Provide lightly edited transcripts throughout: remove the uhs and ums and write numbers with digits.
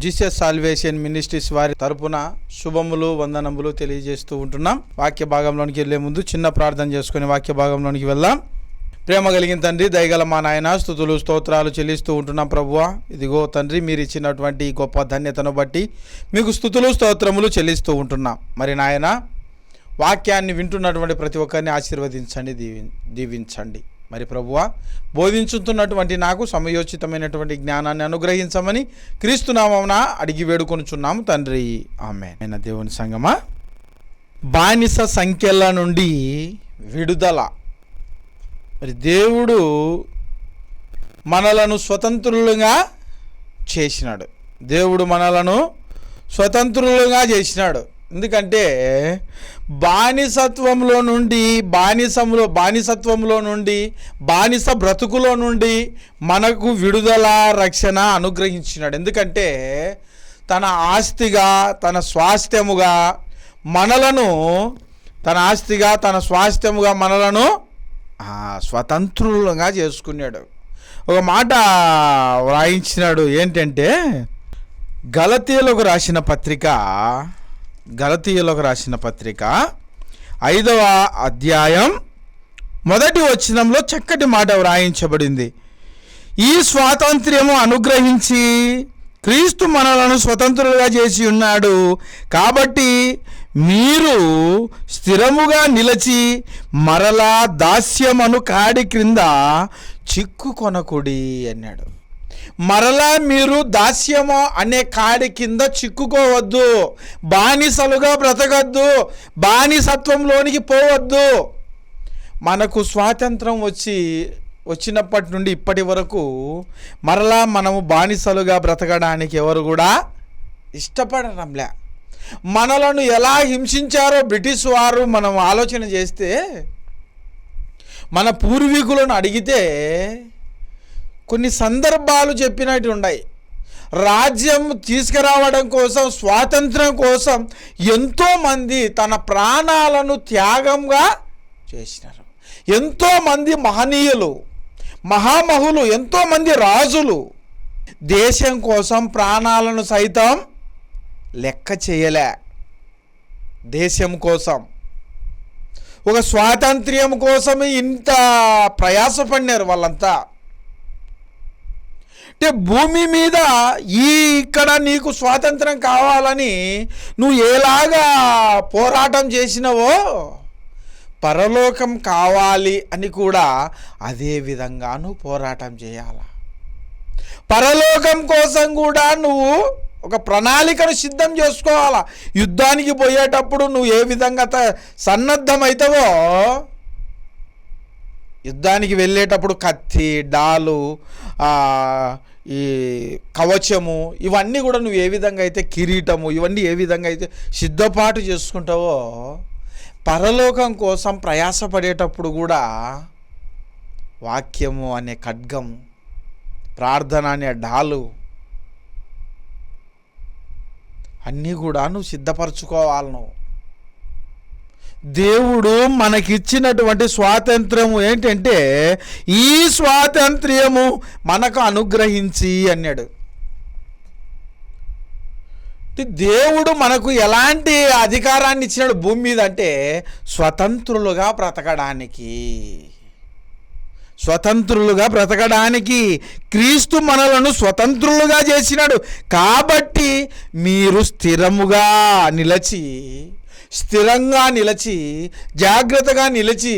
Jesus salvation ministries వారి తరపున శుభములు వందనములు తెలియజేస్తూ ఉంటున్నాం. వాక్య భాగంలోనికి వెళ్లే ముందు చిన్న ప్రార్థన చేసుకుని వాక్య భాగంలోనికి వెళ్దాం. ప్రేమ కలిగిన తండ్రి, దయగల మా నాయన, స్తుతులు స్తోత్రాలు చెల్లిస్తూ ఉంటున్నాం. ప్రభువా, ఇదిగో తండ్రి, మీరు ఇచ్చినటువంటి గొప్ప ధన్యతను బట్టి మీకు స్తుతులు స్తోత్రములు చెల్లిస్తూ ఉంటున్నాం. మరి నాయన, వాక్యాన్ని వింటున్నటువంటి ప్రతి ఒక్కరిని ఆశీర్వదించండి, దీవించండి. మరి ప్రభువా, బోధించుతున్నటువంటి నాకు సమయోచితమైనటువంటి జ్ఞానాన్ని అనుగ్రహించమని క్రీస్తునామమున అడిగి వేడుకొనుచున్నాము తండ్రి, ఆమేన్. దేవుని సంగమా, బానిస సంఖ్యల నుండి విడుదల. మరి దేవుడు మనలను స్వతంత్రులుగా చేసినాడు. ఎందుకంటే బానిసత్వంలో నుండి బానిస బ్రతుకులో నుండి మనకు విడుదల, రక్షణ అనుగ్రహించినాడు. ఎందుకంటే తన ఆస్తిగా, తన స్వాస్థ్యముగా మనలను స్వతంత్రులుగా చేసుకున్నాడు. ఒక మాట వ్రాయించినాడు. ఏంటంటే గలతీయులకు రాసిన పత్రిక 5వ అధ్యాయం 1వ వచనంలో చక్కటి మాట వ్రాయించబడింది. ఈ స్వాతంత్ర్యము అనుగ్రహించి క్రీస్తు మనలను స్వతంత్రులుగా చేసి ఉన్నాడు. కాబట్టి మీరు స్థిరముగా నిలిచి మరలా దాస్యమను కాడి క్రింద చిక్కుకొనకుడి అన్నాడు. మరలా మీరు దాస్యము అనే కాడి కింద చిక్కుకోవద్దు, బానిసలుగా బ్రతకద్దు, బానిసత్వంలోనికి పోవద్దు. మనకు స్వాతంత్రం వచ్చినప్పటి నుండి ఇప్పటి వరకు మరలా మనము బానిసలుగా బ్రతకడానికి ఎవరు కూడా ఇష్టపడరంలే. మనలను ఎలా హింసించారో బ్రిటిష్ వారు మనం ఆలోచన చేస్తే, మన పూర్వీకులను అడిగితే కొన్ని సందర్భాలు చెప్పినట్టు ఉన్నాయి. రాజ్యం తీసుకురావడం కోసం, స్వాతంత్రం కోసం ఎంతోమంది తన ప్రాణాలను త్యాగంగా చేసినారు. ఎంతోమంది మహనీయులు, మహామహులు, ఎంతోమంది రాజులు దేశం కోసం ప్రాణాలను సైతం లెక్క చేయలే. దేశం కోసం, ఒక స్వాతంత్ర్యం కోసమే ఇంత ప్రయాసపడినారు వాళ్ళంతా. అంటే భూమి మీద ఇక్కడ నీకు స్వాతంత్రం కావాలని నువ్వు ఎలాగా పోరాటం చేసినవో, పరలోకం కావాలి అని కూడా అదే విధంగా నువ్వు పోరాటం చేయాల. పరలోకం కోసం కూడా నువ్వు ఒక ప్రణాళికను సిద్ధం చేసుకోవాలా. యుద్ధానికి పోయేటప్పుడు నువ్వు ఏ విధంగా సన్నద్ధమవుతావో, యుద్ధానికి వెళ్ళేటప్పుడు కత్తి, డాలు, ఈ కవచము, ఇవన్నీ కూడా నువ్వు ఏ విధంగా అయితే, కిరీటము, ఇవన్నీ ఏ విధంగా అయితే సిద్ధపాటు చేసుకుంటావో, పరలోకం కోసం ప్రయాసపడేటప్పుడు కూడా వాక్యము అనే ఖడ్గం, ప్రార్థన అనే డాలు అన్నీ కూడా నువ్వు సిద్ధపరచుకోవాలి. నువ్వు దేవుడు మనకిచ్చినటువంటి స్వాతంత్రము ఏంటంటే, ఈ స్వాతంత్ర్యము మనకు అనుగ్రహించి అన్నాడు. దేవుడు మనకు ఎలాంటి అధికారాన్ని ఇచ్చినాడు భూమి మీద అంటే, స్వతంత్రులుగా బ్రతకడానికి క్రీస్తు మనలను స్వతంత్రులుగా చేసినాడు. కాబట్టి మీరు స్థిరంగా నిలిచి జాగ్రత్తగా నిలిచి,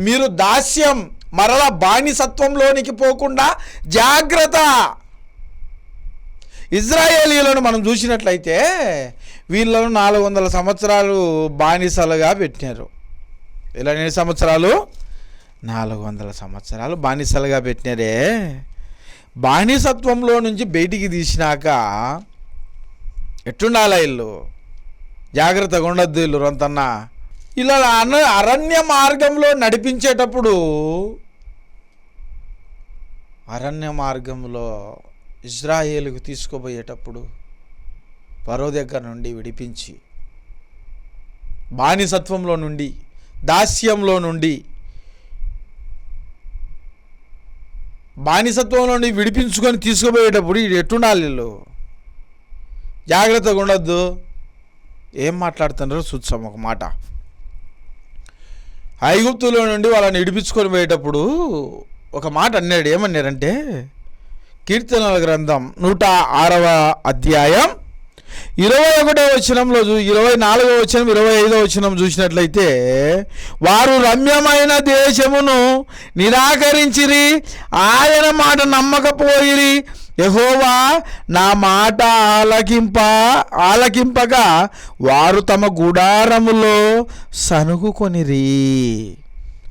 మీరు దాస్యం, మరలా బానిసత్వంలోనికి పోకుండా జాగ్రత్త. ఇజ్రాయేలీలను మనం చూసినట్లయితే వీళ్ళను 400 సంవత్సరాలు బానిసలుగా పెట్టినారు. ఇలా ఎన్ని సంవత్సరాలు? 400 సంవత్సరాలు బానిసలుగా పెట్టినారే. బానిసత్వంలో నుంచి బయటికి తీసినాక ఎట్టుండాలా? ఇల్లు జాగ్రత్తగా ఉండొద్దు. ఇల్లు రొంతన్నా ఇలా అరణ్య మార్గంలో నడిపించేటప్పుడు, అరణ్య మార్గంలో ఇజ్రాయేలుకు తీసుకుపోయేటప్పుడు ఫరో దగ్గర నుండి విడిపించి, బానిసత్వంలో నుండి, దాస్యంలో నుండి, బానిసత్వంలో నుండి విడిపించుకొని తీసుకుపోయేటప్పుడు ఎట్టుండాలి? వీళ్ళు జాగ్రత్తగా ఉండొద్దు. ఏం మాట్లాడుతున్నారో చూద్దాం ఒక మాట. ఐగుప్తులో నుండి వాళ్ళని ఇడిపించుకొని పోయేటప్పుడు ఒక మాట అన్నాడు. ఏమన్నారంటే, కీర్తనల గ్రంథం 106వ అధ్యాయం 21వ వచనంలో 24వ వచనం 25వ వచనం చూసినట్లయితే, వారు రమ్యమైన దేశమును నిరాకరించిరి, ఆయన మాట నమ్మకపోయిరి, యెహోవా నా మాట ఆలకింపగా వారు తమ గుడారములో సనుగుకొనిరి.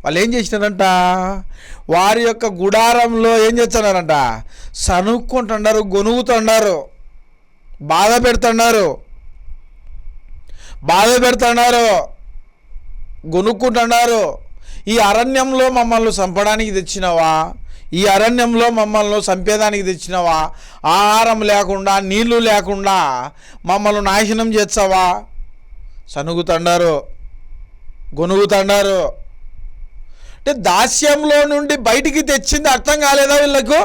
వాళ్ళు ఏం చేసినారంట? వారి యొక్క గుడారంలో ఏం చేస్తున్నారంట? సనుక్కుంటున్నారు, గొనుగుతున్నారు, బాధ పెడుతున్నారు, గొనుక్కుంటున్నారు. ఈ అరణ్యంలో మమ్మల్ని చంపడానికి తెచ్చినవా? ఈ అరణ్యంలో మమ్మల్ని చంపేదానికి తెచ్చినవా? ఆహారం లేకుండా, నీళ్లు లేకుండా మమ్మల్ని నాశనం చేస్తావా? సనుగుతున్నారు, గొనుగుతున్నారు. అంటే దాస్యంలో నుండి బయటికి తెచ్చింది అర్థం కాలేదా వీళ్ళకు?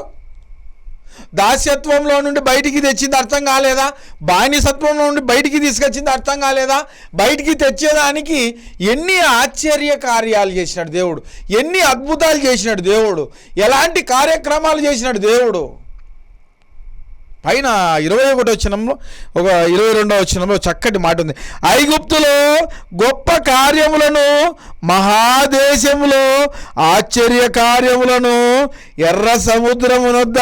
దాస్యత్వంలో నుండి బయటికి తెచ్చింది అర్థం కాలేదా? బానిసత్వంలో నుండి బయటికి తీసుకొచ్చింది అర్థం కాలేదా? బయటికి తెచ్చేదానికి ఎన్ని ఆశ్చర్య కార్యాలు చేసినాడు దేవుడు, ఎన్ని అద్భుతాలు చేసినాడు దేవుడు, ఎలాంటి కార్యక్రమాలు చేసినాడు దేవుడు. పైన 21వ వచనంలో 22వ వచనంలో చక్కటి మాట ఉంది. ఐగుప్తులో గొప్ప కార్యములను, మహాదేశములో ఆశ్చర్య కార్యములను, ఎర్ర సముద్రమునొద్ద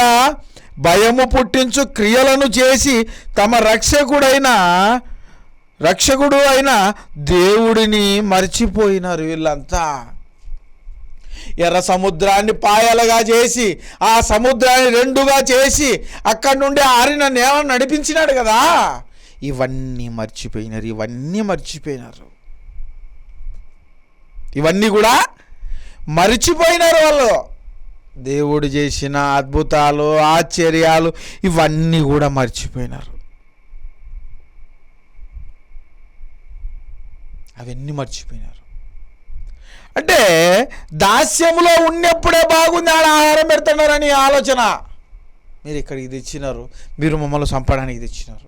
భయము పుట్టించు క్రియలను చేసి తమ రక్షకుడు అయిన దేవుడిని మర్చిపోయినారు వీళ్ళంతా. ఎర్ర సముద్రాన్ని పాయలుగా చేసి, ఆ సముద్రాన్ని రెండుగా చేసి, అక్కడి నుండి ఆరిన నేలను నడిపించినాడు కదా. ఇవన్నీ మర్చిపోయినారు, ఇవన్నీ కూడా మర్చిపోయినారు వాళ్ళు. దేవుడు చేసిన అద్భుతాలు, ఆశ్చర్యాలు ఇవన్నీ కూడా మర్చిపోయినారు. అవన్నీ మర్చిపోయినారు. అంటే దాస్యములో ఉన్నప్పుడే బాగుంది, ఆడ ఆహారం పెడుతున్నారని ఆలోచన. మీరు ఇక్కడికి తెచ్చినారు, మీరు మమ్మల్ని చంపడానికి తెచ్చినారు.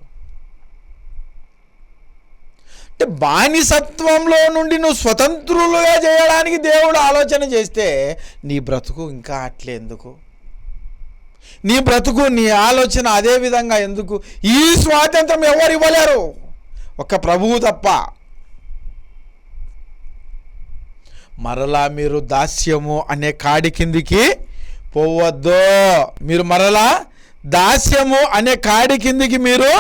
అంటే బానిసత్వంలో నుండి నువ్వు స్వతంత్రులుగా చేయడానికి దేవుడు ఆలోచన చేస్తే నీ బ్రతుకు ఇంకా అట్లే ఎందుకు? నీ బ్రతుకు, నీ ఆలోచన అదే విధంగా ఎందుకు? ఈ స్వాతంత్రం ఎవరు ఇవ్వలేరు, ఒక్క ప్రభువు తప్ప. మరలా మీరు దాస్యము అనే కాడి కిందికి పోవద్దు. మీరు మరలా దాస్యము అనే కాడి కిందికి మీరు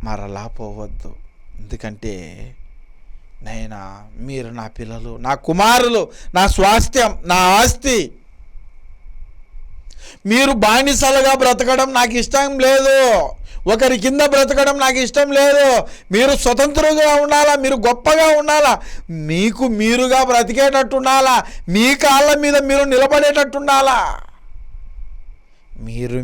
మరలా పోవద్దు. ఎందుకంటే మీరు నా పిల్లలు, నా కుమారులు, నా స్వాస్థ్యం, నా ఆస్తి. మీరు బానిసలుగా బ్రతకడం నాకు ఇష్టం లేదు, ఒకరి కింద బ్రతకడం నాకు ఇష్టం లేదు. మీరు స్వతంత్రంగా ఉండాలా, మీరు గొప్పగా ఉండాలా, మీకు మీరుగా బ్రతికేటట్టు ఉండాలా, మీ కాళ్ళ మీద మీరు నిలబడేటట్టు ఉండాలా.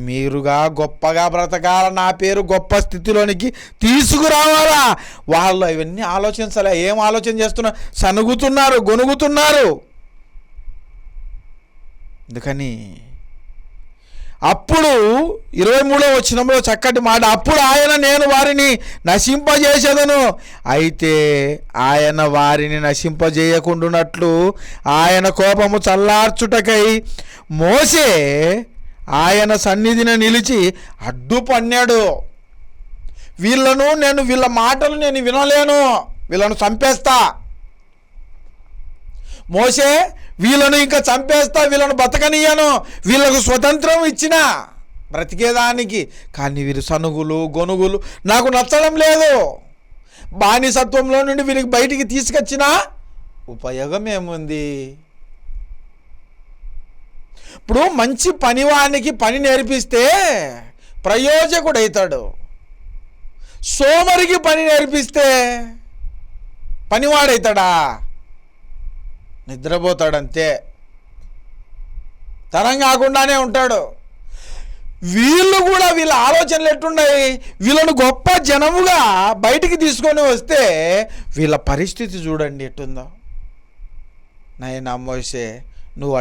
మీరుగా గొప్పగా బ్రతకాల, నా పేరు గొప్ప స్థితిలోనికి తీసుకురావాలా. వాళ్ళు ఇవన్నీ ఆలోచించాలి. ఏం ఆలోచన చేస్తున్నారు? సనుగుతున్నారు, గొనుగుతున్నారు. అందుకని అప్పుడు 23వ వచనంలో చక్కటి మాట, అప్పుడు ఆయన నేను వారిని నశింపజేసేదను, అయితే ఆయన వారిని నశింపజేయకుండానట్లు ఆయన కోపము చల్లార్చుటకై మోసే ఆయన సన్నిధిన నిలిచి అడ్డుపన్నాడు. వీళ్ళ మాటలు నేను వినలేను, వీళ్ళను చంపేస్తా. మోసే వీళ్ళను ఇంకా చంపేస్తా, వీళ్ళను బతకనియను, వీళ్ళకు స్వతంత్రం ఇచ్చిన బ్రతికేదానికి. కానీ వీరు సనుగులు, గొనుగులు నాకు నచ్చడం లేదు. బానిసత్వంలో నుండి వీరికి బయటికి తీసుకొచ్చిన ఉపయోగం ఏముంది? ఇప్పుడు మంచి పనివానికి పని నేర్పిస్తే ప్రయోజకుడవుతాడు. సోమరికి పని నేర్పిస్తే పనివాడవుతాడా? నిద్రపోతాడంతే, తరం కాకుండానే ఉంటాడు. వీళ్ళు కూడా వీళ్ళ ఆలోచనలు ఎట్టున్నాయి? వీళ్ళను గొప్ప జనముగా బయటికి తీసుకొని వస్తే వీళ్ళ పరిస్థితి చూడండి ఎట్టుందో. నాయనా మోసే, నువ్వు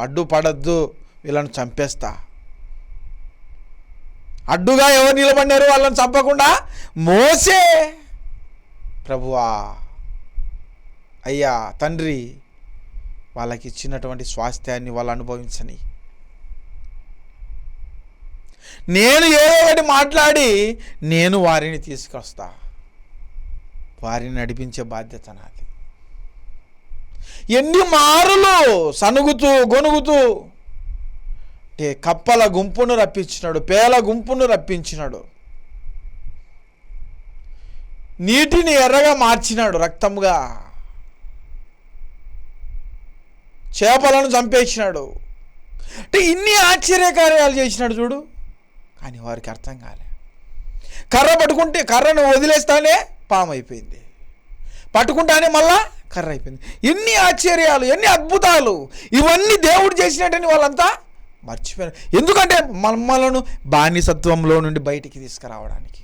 అడ్డుపడద్దు, వీళ్ళను చంపేస్తా. అడ్డుగా ఎవరు నిలబడినారు వాళ్ళని చంపకుండా? మోసే. ప్రభువా, అయ్యా తండ్రి, వాళ్ళకి ఇచ్చినటువంటి స్వాస్థ్యాన్ని వాళ్ళు అనుభవించని. నేను ఏదో ఒకటి మాట్లాడి నేను వారిని తీసుకొస్తా, వారిని నడిపించే బాధ్యత నాది. ఎన్ని మారులు సనుగుతూ గొనుగుతూ కప్పల గుంపును రప్పించినాడు, పేల గుంపును రప్పించినాడు, నీటిని ఎర్రగా మార్చినాడు రక్తముగా, చేపలను చంపేసినాడు. అంటే ఇన్ని ఆశ్చర్యకార్యాలు చేసినాడు చూడు. కానీ వారికి అర్థం కాలే. కర్ర పట్టుకుంటే కర్రను వదిలేస్తానే పాము అయిపోయింది, పట్టుకుంటానే మళ్ళా కర్ర అయిపోయింది. ఎన్ని ఆశ్చర్యాలు, ఎన్ని అద్భుతాలు! ఇవన్నీ దేవుడు చేసినట్టని వాళ్ళంతా మర్చిపోయారు. ఎందుకంటే మమ్మలను బానిసత్వంలో నుండి బయటికి తీసుకురావడానికి.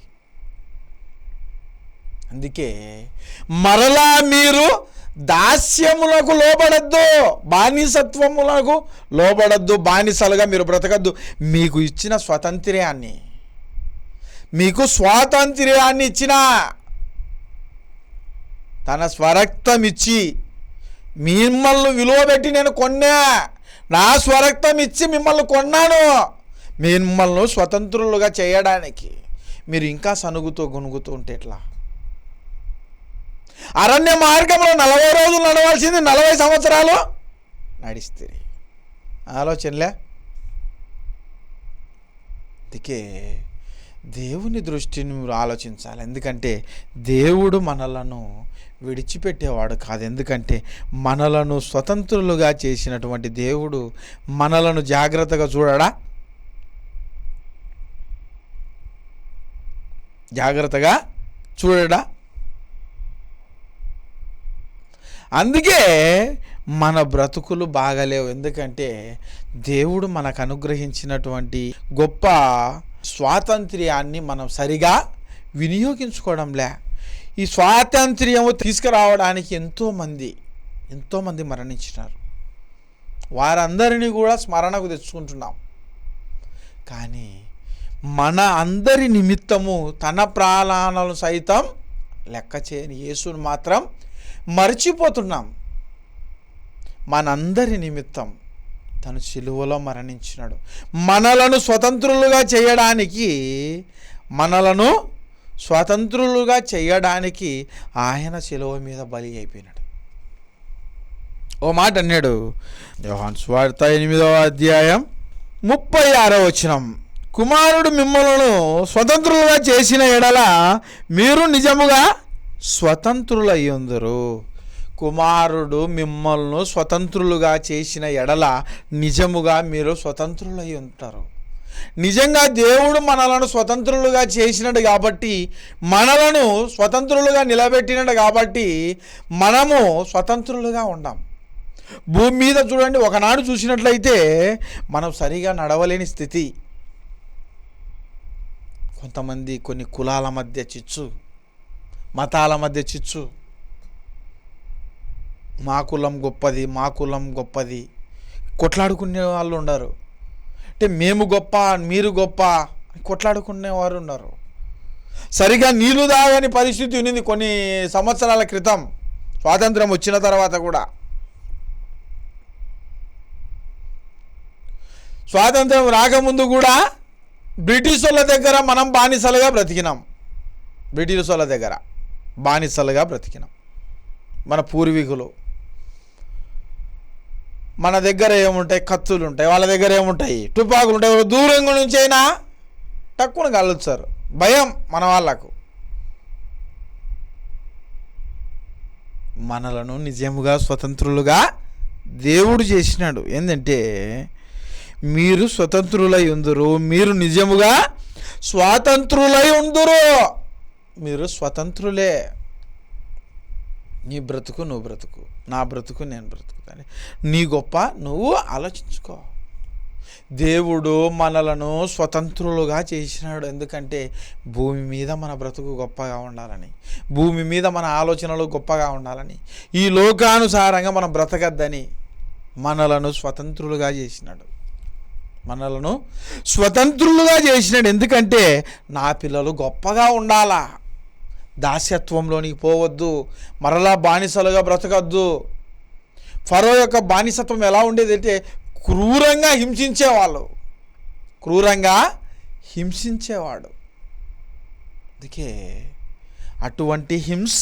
అందుకే మరలా మీరు దాస్యములకు లోబడద్దు, బానిసత్వములకు లోబడద్దు, బానిసలుగా మీరు బ్రతకద్దు. మీకు ఇచ్చిన స్వాతంత్ర్యాన్ని, మీకు స్వాతంత్ర్యాన్ని ఇచ్చిన, తన స్వరక్తం ఇచ్చి మిమ్మల్ని విలువ పెట్టి నేను కొన్నా, నా స్వరక్తం ఇచ్చి మిమ్మల్ని కొన్నాను, మిమ్మల్ని స్వతంత్రులుగా చేయడానికి మీరు ఇంకా సనుగుతూ గొనుగుతూ ఉంటే ఎట్లా? అరణ్య మార్గంలో 40 రోజులు నడవాల్సింది 40 సంవత్సరాలు నడిస్తే ఆలోచనలే. అందుకే దేవుని దృష్టిని మీరు ఆలోచించాలి. ఎందుకంటే దేవుడు మనలను విడిచిపెట్టేవాడు కాదు. ఎందుకంటే మనలను స్వతంత్రులుగా చేసినటువంటి దేవుడు మనలను జాగ్రత్తగా చూడడా? జాగ్రత్తగా చూడడా? అందుకే మన బ్రతుకులు బాగలేవు. ఎందుకంటే దేవుడు మనకు అనుగ్రహించినటువంటి గొప్ప స్వాతంత్ర్యాన్ని మనం సరిగా వినియోగించుకోవడంలే. ఈ స్వాతంత్ర్యము తీసుకురావడానికి ఎంతోమంది మరణించినారు. వారందరినీ కూడా స్మరణకు తెచ్చుకుంటున్నాం. కానీ మన అందరి నిమిత్తము తన ప్రాణాలను సైతం లెక్క చేయని యేసును మాత్రం మర్చిపోతున్నాం. మనందరి నిమిత్తం తను సిలువలో మరణించినాడు. మనలను స్వతంత్రులుగా చేయడానికి ఆయన సిలువ మీద బలి అయిపోయినాడు. ఓ మాట అన్నాడు యోహాను సువార్త 8వ అధ్యాయం 36వ వచనం, కుమారుడు మిమ్మల్ని స్వతంత్రులుగా చేసిన ఎడల మీరు నిజముగా స్వతంత్రులయ్యుందురు. కుమారుడు మిమ్మల్ని స్వతంత్రులుగా చేసిన ఎడల నిజముగా మీరు స్వతంత్రులై ఉంటారు. నిజంగా దేవుడు మనలను స్వతంత్రులుగా చేసినాడు కాబట్టి, మనలను స్వతంత్రులుగా నిలబెట్టినాడు కాబట్టి మనము స్వతంత్రులుగా ఉండాం. భూమి మీద చూడండి, ఒకనాడు చూసినట్లయితే మనం సరిగా నడవలేని స్థితి. కొంతమంది కొన్ని కులాల మధ్య చిచ్చు, మతాల మధ్య చిచ్చు, మా కులం గొప్పది కొట్లాడుకునే వాళ్ళు ఉన్నారు. అంటే మేము గొప్ప మీరు గొప్ప కొట్లాడుకునేవారు ఉన్నారు. సరిగా నీళ్లు తాగని పరిస్థితి ఉన్నింది కొన్ని సంవత్సరాల క్రితం, స్వాతంత్రం వచ్చిన తర్వాత కూడా. స్వాతంత్రం రాకముందు కూడా బ్రిటిష్ వాళ్ళ దగ్గర మనం బానిసలుగా బ్రతికినాం. బ్రిటిష్ వాళ్ళ దగ్గర బానిసలుగా బ్రతికినాం మన పూర్వీకులు. మన దగ్గర ఏముంటాయి? కత్తులు ఉంటాయి, వాళ్ళ దగ్గర ఏముంటాయి? తుపాకులు ఉంటాయి. దూరంగా నుంచి అయినా తక్కువ కలుగుతారు, భయం మన వాళ్ళకు. మనలను నిజముగా స్వతంత్రులుగా దేవుడు చేసినాడు. ఏంటంటే మీరు స్వతంత్రులై ఉందురు, మీరు నిజముగా స్వాతంత్రులై ఉందురు. మీరు స్వతంత్రులే. నీ బ్రతుకు నువ్వు బ్రతుకు, నా బ్రతుకు నేను బ్రతుకుతాను. నీ గొప్ప నువ్వు ఆలోచించుకో. దేవుడు మనలను స్వతంత్రులుగా చేసినాడు. ఎందుకంటే భూమి మీద మన బ్రతుకు గొప్పగా ఉండాలని, భూమి మీద మన ఆలోచనలు గొప్పగా ఉండాలని, ఈ లోకానుసారంగా మనం బ్రతకద్దని మనలను స్వతంత్రులుగా చేసినాడు. మనలను స్వతంత్రులుగా చేసినాడు. ఎందుకంటే నా పిల్లలు గొప్పగా ఉండాలా, దాస్యత్వంలోనికి పోవద్దు, మరలా బానిసలుగా బ్రతకద్దు. ఫరో యొక్క బానిసత్వం ఎలా ఉండేది అంటే క్రూరంగా హింసించేవాడు. అందుకే అటువంటి హింస,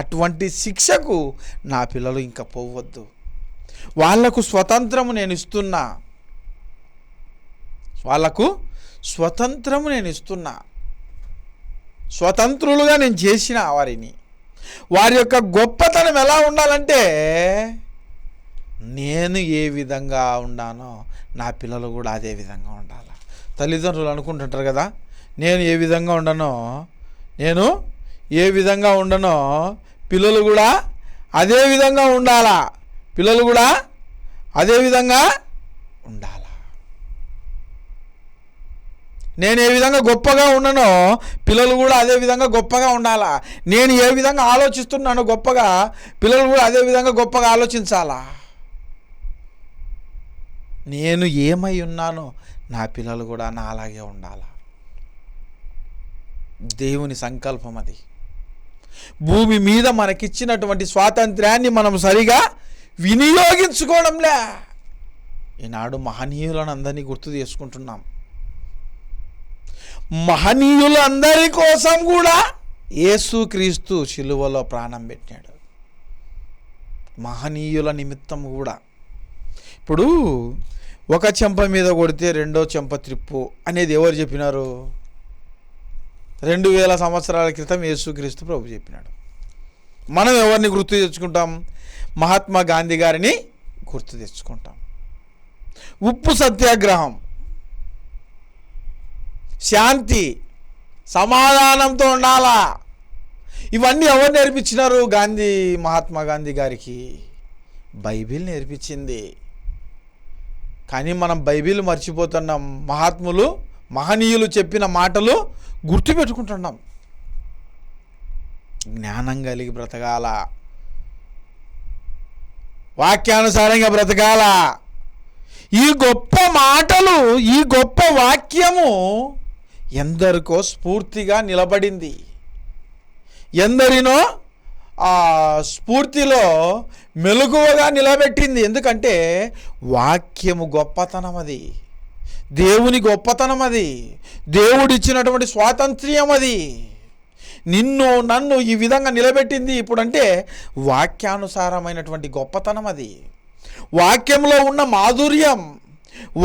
అటువంటి శిక్షకు నా పిల్లలు ఇంకా పోవద్దు. వాళ్లకు స్వతంత్రము నేను ఇస్తున్నా, స్వతంత్రులుగా నేను చేసిన వారిని. వారి యొక్క గొప్పతనం ఎలా ఉండాలంటే నేను ఏ విధంగా ఉన్నానో నా పిల్లలు కూడా అదే విధంగా ఉండాలి. తల్లిదండ్రులు అనుకుంటుంటారు కదా, నేను ఏ విధంగా ఉండనో పిల్లలు కూడా అదే విధంగా ఉండాలా, నేను ఏ విధంగా గొప్పగా ఉన్నానో పిల్లలు కూడా అదే విధంగా గొప్పగా ఉండాలా. నేను ఏ విధంగా ఆలోచిస్తున్నానో గొప్పగా, పిల్లలు కూడా అదే విధంగా గొప్పగా ఆలోచించాలా. నేను ఏమై ఉన్నానో నా పిల్లలు కూడా నా అలాగే ఉండాలా. దేవుని సంకల్పం అది. భూమి మీద మనకిచ్చినటువంటి స్వాతంత్ర్యాన్ని మనం సరిగా వినియోగించుకోవడంలే. ఈనాడు మహనీయులను అందరినీ గుర్తు చేసుకుంటున్నాం. మహనీయులందరి కోసం కూడా యేసుక్రీస్తు శిలువలో ప్రాణం పెట్టాడు, మహనీయుల నిమిత్తం కూడా. ఇప్పుడు ఒక చెంప మీద కొడితే రెండో చెంప త్రిప్పు అనేది ఎవరు చెప్పినారు? 2000 సంవత్సరాల క్రితం యేసుక్రీస్తు ప్రభు చెప్పినాడు. మనం ఎవరిని గుర్తు తెచ్చుకుంటాం? మహాత్మా గాంధీ గారిని గుర్తు తెచ్చుకుంటాం. ఉప్పు సత్యాగ్రహం, శాంతి, సమాధానంతో ఉండాలా, ఇవన్నీ ఎవరు నేర్పించినారు? మహాత్మా గాంధీ గారికి బైబిల్ నేర్పించింది. కానీ మనం బైబిల్ మర్చిపోతున్నాం. మహనీయులు చెప్పిన మాటలు గుర్తుపెట్టుకుంటున్నాం. జ్ఞానం కలిగి బ్రతకాల, వాక్యానుసారంగా బ్రతకాల. ఈ గొప్ప మాటలు, ఈ గొప్ప వాక్యము ఎందరికో స్ఫూర్తిగా నిలబడింది, ఎందరినో ఆ స్ఫూర్తిలో మెలకువగా నిలబెట్టింది. ఎందుకంటే వాక్యము గొప్పతనం, అది దేవుని గొప్పతనం, అది దేవుడిచ్చినటువంటి స్వాతంత్ర్యం, అది నిన్ను నన్ను ఈ విధంగా నిలబెట్టింది. ఇప్పుడంటే వాక్యానుసారమైనటువంటి గొప్పతనం, అది వాక్యంలో ఉన్న మాధుర్యం,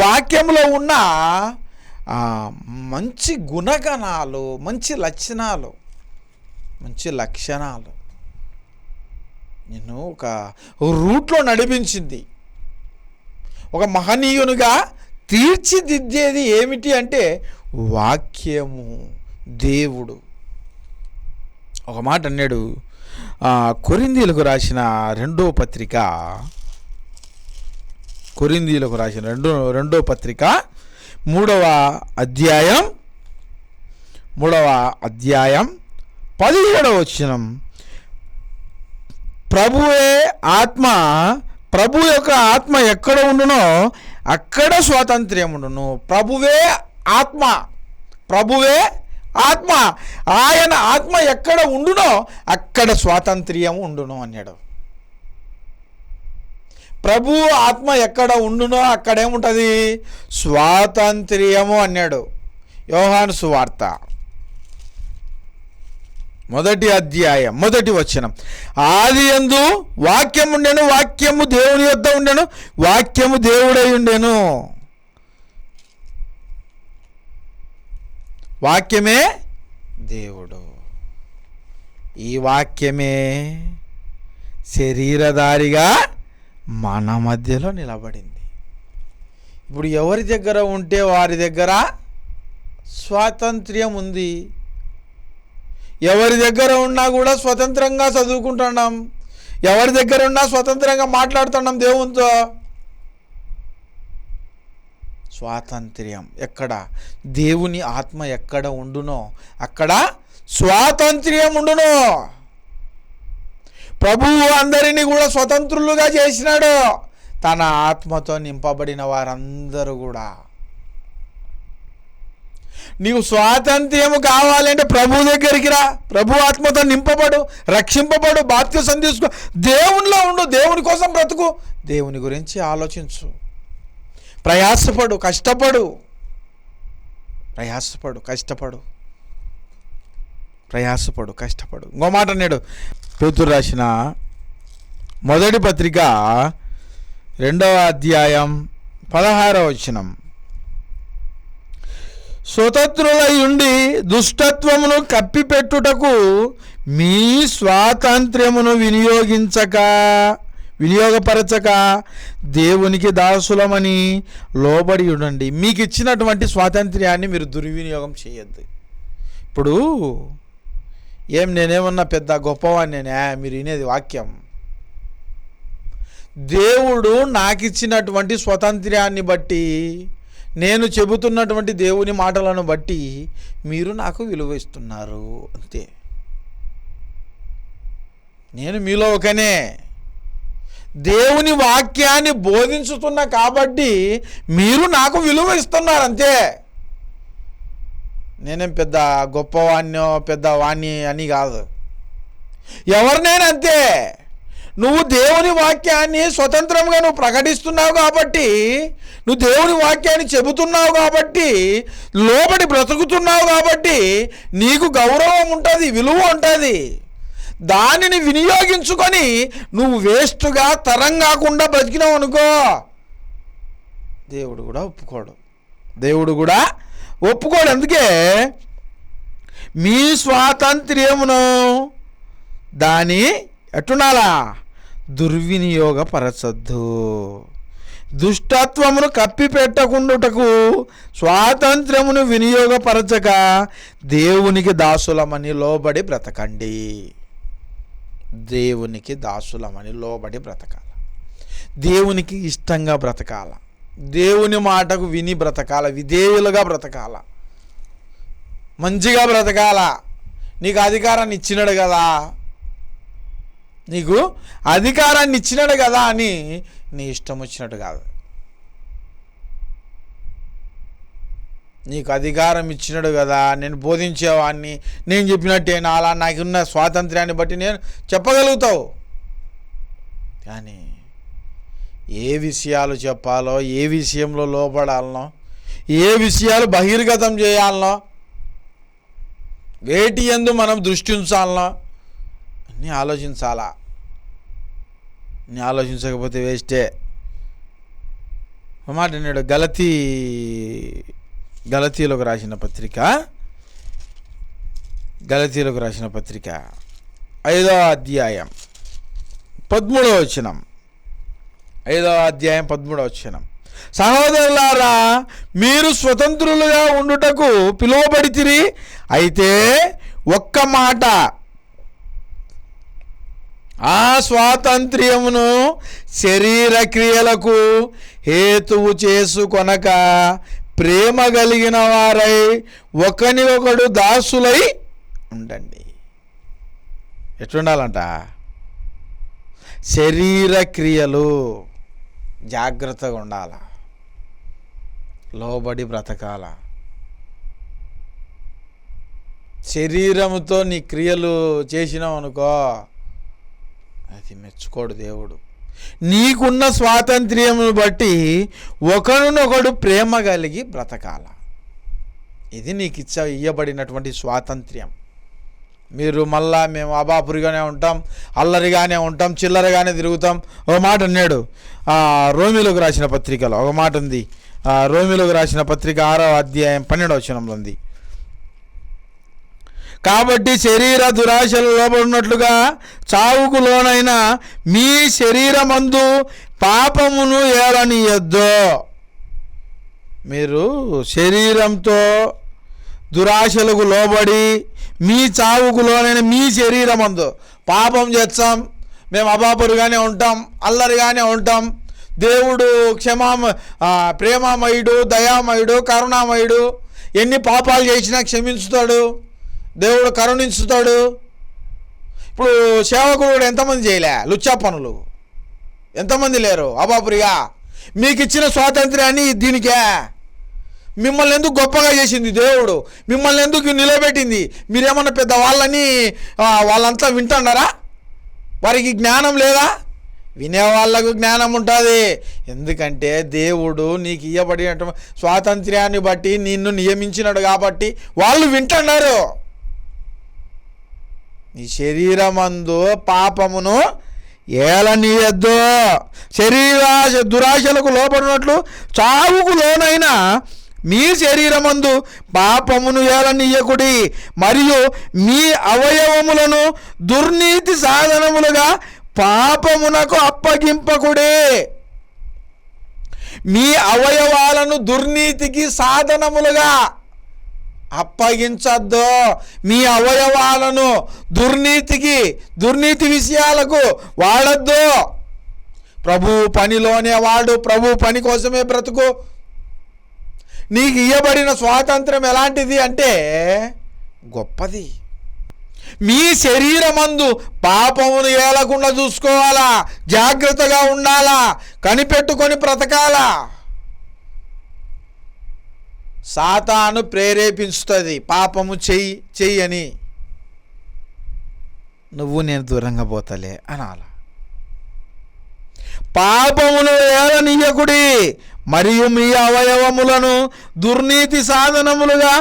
వాక్యంలో ఉన్న మంచి గుణగణాలు, మంచి లక్షణాలు నిన్ను ఒక రూట్లో నడిపించింది. ఒక మహనీయునిగా తీర్చిదిద్దేది ఏమిటి అంటే వాక్యము, దేవుడు. ఒక మాట అన్నాడు, కొరింథీయులకు రాసిన రెండో పత్రిక 3వ అధ్యాయం 17వ వచనం. ప్రభు యొక్క ఆత్మ ఎక్కడ ఉండునో అక్కడ స్వాతంత్ర్యం ఉండును. ప్రభువే ఆత్మ, ఆయన ఆత్మ ఎక్కడ ఉండునో అక్కడ స్వాతంత్ర్యం ఉండును అన్నాడు. ప్రభు ఆత్మ ఎక్కడ ఉండునో అక్కడేముంటుంది? స్వాతంత్ర్యము అన్నాడు. యోహాను సువార్త 1వ అధ్యాయం 1వ వచనం. ఆదియందు వాక్యం ఉండెను, వాక్యము దేవుని యొద్ద ఉండెను, వాక్యము దేవుడై ఉండెను. వాక్యమే దేవుడు. ఈ వాక్యమే శరీరధారిగా మన మధ్యలో నిలబడింది. ఇప్పుడు ఎవరి దగ్గర ఉంటే వారి దగ్గర స్వాతంత్ర్యం ఉంది. ఎవరి దగ్గర ఉన్నా కూడా స్వతంత్రంగా చదువుకుంటున్నాం, ఎవరి దగ్గర ఉన్నా స్వతంత్రంగా మాట్లాడుతున్నాం దేవునితో. స్వాతంత్ర్యం ఎక్కడ? దేవుని ఆత్మ ఎక్కడ ఉండునో అక్కడ స్వాతంత్ర్యం ఉండును. ప్రభువు అందరినీ కూడా స్వతంత్రులుగా చేసినాడు. తన ఆత్మతో నింపబడిన వారందరూ కూడా నీకు స్వాతంత్ర్యము కావాలంటే ప్రభు దగ్గరికి రా, ప్రభు ఆత్మతో నింపబడు, రక్షింపబడు, బాప్తిసం తీసుకో, దేవునిలో ఉండు, దేవుని కోసం బ్రతుకు, దేవుని గురించి ఆలోచించు, ప్రయాసపడు, కష్టపడు, కష్టపడు. ఇంకో మాట అన్నాడు, పేతురు రాసిన మొదటి పత్రిక 2వ అధ్యాయం 16వ వచనం, స్వతంత్రులై ఉండి దుష్టత్వమును కప్పిపెట్టుటకు మీ స్వాతంత్ర్యమును వినియోగపరచక దేవునికి దాసులమని లోబడి ఉండండి. మీకు ఇచ్చినటువంటి స్వాతంత్ర్యాన్ని మీరు దుర్వినియోగం చేయొద్దు. ఇప్పుడు నేనేమన్నా పెద్ద గొప్పవాడినేనా? మీరు వినేది వాక్యం. దేవుడు నాకు ఇచ్చినటువంటి స్వాతంత్ర్యాన్ని బట్టి, నేను చెబుతున్నటువంటి దేవుని మాటలను బట్టి మీరు నాకు విలువ ఇస్తున్నారు, అంతే. నేను మీలో ఒకనే, దేవుని వాక్యాన్ని బోధించుతున్నా కాబట్టి మీరు నాకు విలువ ఇస్తున్నారు, అంతే. నేనేం పెద్ద గొప్పవాణ్ణో పెద్దవాణ్ణి అని కాదు, ఎవరినైనా అంతే. నువ్వు దేవుని వాక్యాన్ని స్వతంత్రంగా నువ్వు ప్రకటిస్తున్నావు కాబట్టి, నువ్వు దేవుని వాక్యాన్ని చెబుతున్నావు కాబట్టి, లోబడి బ్రతుకుతున్నావు కాబట్టి నీకు గౌరవం ఉంటుంది, విలువ ఉంటుంది. దానిని వినియోగించుకొని నువ్వు వేస్ట్గా తరం కాకుండా బ్రతికినావు అనుకో, దేవుడు కూడా ఒప్పుకోడు. అందుకే మీ స్వాతంత్ర్యమును దాని ఎట్టునాలా దుర్వినియోగపరచద్దు, దుష్టత్వమును కప్పిపెట్టకుండుటకు స్వాతంత్ర్యమును వినియోగపరచక దేవునికి దాసులమని లోబడి బ్రతకండి. దేవునికి ఇష్టంగా బ్రతకాల, దేవుని మాటకు విని బ్రతకాల, విధేయులుగా బ్రతకాల, మంచిగా బ్రతకాల. నీకు అధికారాన్ని ఇచ్చినాడు కదా అని నీ ఇష్టం వచ్చినట్టు కాదు. నీకు అధికారం ఇచ్చినాడు కదా, నేను బోధించేవాడిని, నేను చెప్పినట్టేనా, అలా నాకున్న స్వాతంత్ర్యాన్ని బట్టి నేను చెప్పగలుగుతావు. కానీ ఏ విషయాలు చెప్పాలో, ఏ విషయంలో లోపడాలనో, ఏ విషయాలు బహిర్గతం చేయాలనో, వేటి యందు మనం దృష్టి ఉంచాలనో అన్నీ ఆలోచించాలా. నీ ఆలోచించకపోతే వేస్టే. మాట నేడు గలతీలకు రాసిన పత్రిక 5వ అధ్యాయం 13వ వచనం, 5వ అధ్యాయం 13వ వచనం, సహోదరులారా, మీరు స్వతంత్రులుగా ఉండుటకు పిలువబడితిరి, అయితే ఒక్క మాట, ఆ స్వాతంత్ర్యమును శరీర క్రియలకు హేతువు చేసుకొనక ప్రేమ కలిగిన వారై ఒకనికొకడు దాసులై ఉండండి. ఎట్లుండాలంట? శరీర క్రియలు జాగ్రత్తగా ఉండాల, లోబడి బ్రతకాల. శరీరముతో నీ క్రియలు చేసినావు అనుకో, అది మెచ్చుకోడు దేవుడు. నీకున్న స్వాతంత్ర్యమును బట్టి ఒకరినొకడు ప్రేమ కలిగి బ్రతకాల. ఇది నీకు ఇవ్వబడినటువంటి స్వాతంత్ర్యం. మీరు మళ్ళా మేము అబాపురిగానే ఉంటాం, అల్లరిగానే ఉంటాం, చిల్లరగానే తిరుగుతాం. ఒక మాట అన్నాడు రోమిలోకి రాసిన పత్రికలో, ఒక మాట ఉంది. రోమిలోకి రాసిన పత్రిక 6వ అధ్యాయం 12వ వచనంలో ఉంది, కాబట్టి శరీర దురాశలు లోబడినట్లుగా చావుకు లోనైన మీ శరీరమందు పాపమును ఏలనీయొద్దు. మీరు శరీరంతో దురాశలకు లోబడి మీ చావుకు లోనైన మీ శరీరమందు పాపం చేస్తాం, మేము అబాపరుగానే ఉంటాం, అల్లరిగానే ఉంటాం. దేవుడు ప్రేమామయుడు, దయామయుడు, కరుణామయుడు. ఎన్ని పాపాలు చేసినా క్షమించుతాడు, దేవుడు కరుణించుతాడు. ఇప్పుడు సేవకుడు ఎంతమంది చేయలే లుచ్చా పనులు? ఎంతమంది లేరు అబాపురిగా? మీకు ఇచ్చిన స్వాతంత్ర్యాన్ని దీనికే మిమ్మల్ని ఎందుకు గొప్పగా చేసింది దేవుడు? మిమ్మల్ని ఎందుకు నిలబెట్టింది? మీరేమన్నా పెద్ద వాళ్ళని వాళ్ళంతా వింటున్నారా? వారికి జ్ఞానం లేదా? వినేవాళ్ళకు జ్ఞానం ఉంటుంది. ఎందుకంటే దేవుడు నీకు ఇవ్వబడిన స్వాతంత్ర్యాన్ని బట్టి నిన్ను నియమించినాడు కాబట్టి వాళ్ళు వింటున్నారు. నీ శరీరమందు పాపమును ఏలనీయద్దు. శరీరాశ దురాశలకు లోపడినట్లు చావుకు లోనైనా మీ శరీరమందు పాపమును ఏలనీయకుడి, మరియు మీ అవయవములను దుర్నీతి సాధనములుగా పాపమునకు అప్పగింపకుడి. మీ అవయవాలను దుర్నీతికి సాధనములుగా అప్పగించద్దు. మీ అవయవాలను దుర్నీతి విషయాలకు వాడద్దు. ప్రభు పనిలోనే వాడు, ప్రభు పని కోసమే బ్రతుకు. నీకు ఇవ్వబడిన స్వాతంత్రం ఎలాంటిది అంటే గొప్పది. మీ శరీరమందు పాపమును ఏలకుండా చూసుకోవాలా, జాగ్రత్తగా ఉండాలా, కనిపెట్టుకొని బ్రతకాలా. సాతాను ప్రేరేపించుతుంది పాపము చెయ్యి అని. నువ్వు నేను దూరంగా పోతలే అనాల. పాపమును ఏలనీయకుడి, మరియు మీ అవయవములను దుర్నీతి సాధనములుగా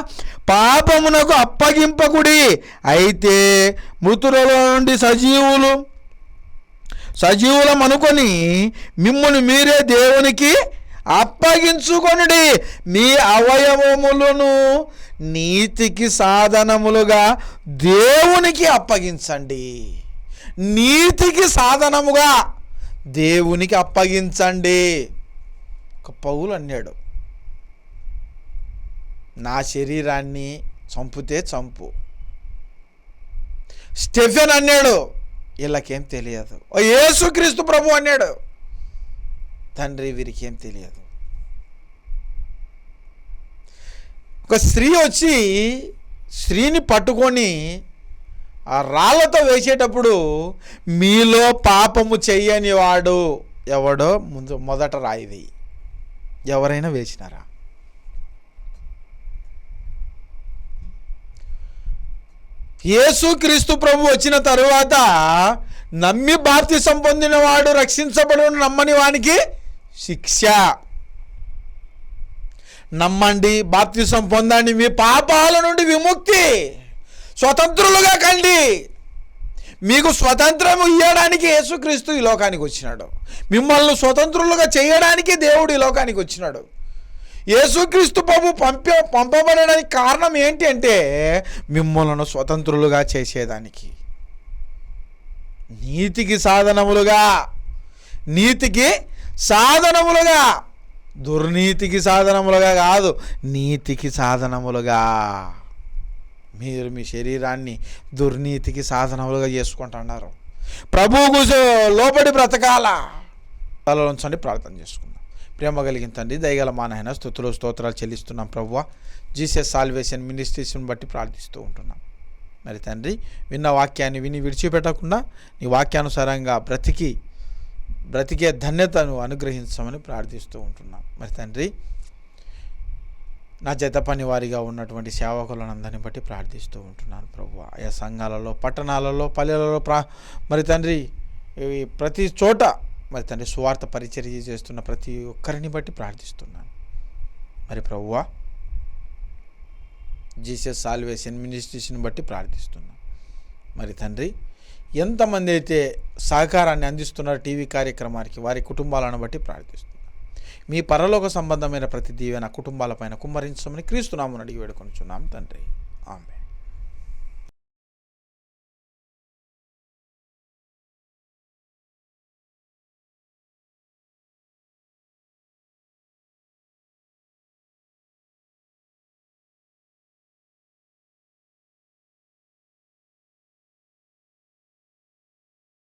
పాపమునకు అప్పగింపకుడి. అయితే మృతులలో నుండి సజీవులమనుకొని మిమ్మును మీరే దేవునికి అప్పగించుకొనుడి. మీ అవయవములను నీతికి సాధనములుగా దేవునికి అప్పగించండి. నీతికి సాధనముగా దేవునికి అప్పగించండి. ఒక పౌలు అన్నాడు, నా శరీరాన్ని చంపితే చంపు. స్టెఫెన్ అన్నాడు, వీళ్ళకేం తెలియదు. యేసుక్రీస్తు ప్రభు అన్నాడు, తండ్రి వీరికి ఏం తెలియదు. ఒక స్త్రీ వచ్చి స్త్రీని పట్టుకొని ఆ రాళ్ళతో వేసేటప్పుడు మీలో పాపము చెయ్యని వాడు ఎవడో మొదట రాయి వేయి. ఎవరైనా వేసినారా? యేసుక్రీస్తు ప్రభు వచ్చిన తరువాత నమ్మి బాప్తిసం పొందిన వాడు రక్షించబడు, నమ్మని వానికి శిక్ష. నమ్మండి, బాప్తిసం పొందండి, మీ పాపాల నుండి విముక్తి, స్వతంత్రులుగా కండి. మీకు స్వతంత్రం ఇవ్వడానికి యేసుక్రీస్తు ఈ లోకానికి వచ్చినాడు. మిమ్మల్ని స్వతంత్రులుగా చేయడానికి దేవుడు ఈ లోకానికి వచ్చినాడు. యేసుక్రీస్తు ప్రభు పంపబడడానికి కారణం ఏంటి అంటే మిమ్మల్ని స్వతంత్రులుగా చేసేదానికి. నీతికి సాధనములుగా, దుర్నీతికి సాధనములుగా కాదు, నీతికి సాధనములుగా. మీరు మీ శరీరాన్ని దుర్నీతికి సాధనములుగా చేసుకుంటున్నారు. ప్రభువుకు లోబడి బ్రతకాల. తలలోంచండి, ప్రార్థన చేసుకుందాం. ప్రేమ కలిగిన తండ్రి, దయగల మా నాయన, స్తుతులు స్తోత్రాలు చెల్లిస్తున్నాం ప్రభువా. జీసస్ సాల్వేషన్ మినిస్ట్రీస్ని బట్టి ప్రార్థిస్తూ ఉంటున్నాం. మరి తండ్రి, విన్న వాక్యాన్ని విని విడిచిపెట్టకుండా నీ వాక్యానుసారంగా బ్రతికే ధన్యతను అనుగ్రహించమని ప్రార్థిస్తూ ఉంటున్నాం. మరి తండ్రి, నా జత పని వారిగా ఉన్నటువంటి సేవకులను అందరిని బట్టి ప్రార్థిస్తూ ఉంటున్నాను ప్రభువా. ఆయా సంఘాలలో, పట్టణాలలో, పల్లెలలో మరి తండ్రి ప్రతి చోట మరి తండ్రి సువార్త పరిచర్య చేస్తున్న ప్రతి ఒక్కరిని బట్టి ప్రార్థిస్తున్నాను. మరి ప్రభువా, జీసస్ సాల్వేషన్ మినిస్ట్రీస్ని బట్టి ప్రార్థిస్తున్నాను. మరి తండ్రి, ఎంతమంది అయితే సహకారాన్ని అందిస్తున్నారు టీవీ కార్యక్రమానికి, వారి కుటుంబాలను బట్టి ప్రార్థిస్తున్నాను. మీ పరలోక సంబంధమైన ప్రతి దీవెన కుటుంబాలపైన కుమ్మరించమని క్రీస్తు నామమున అడిగి వేడుకొనుచున్నాం తండ్రి. ఆమేన్.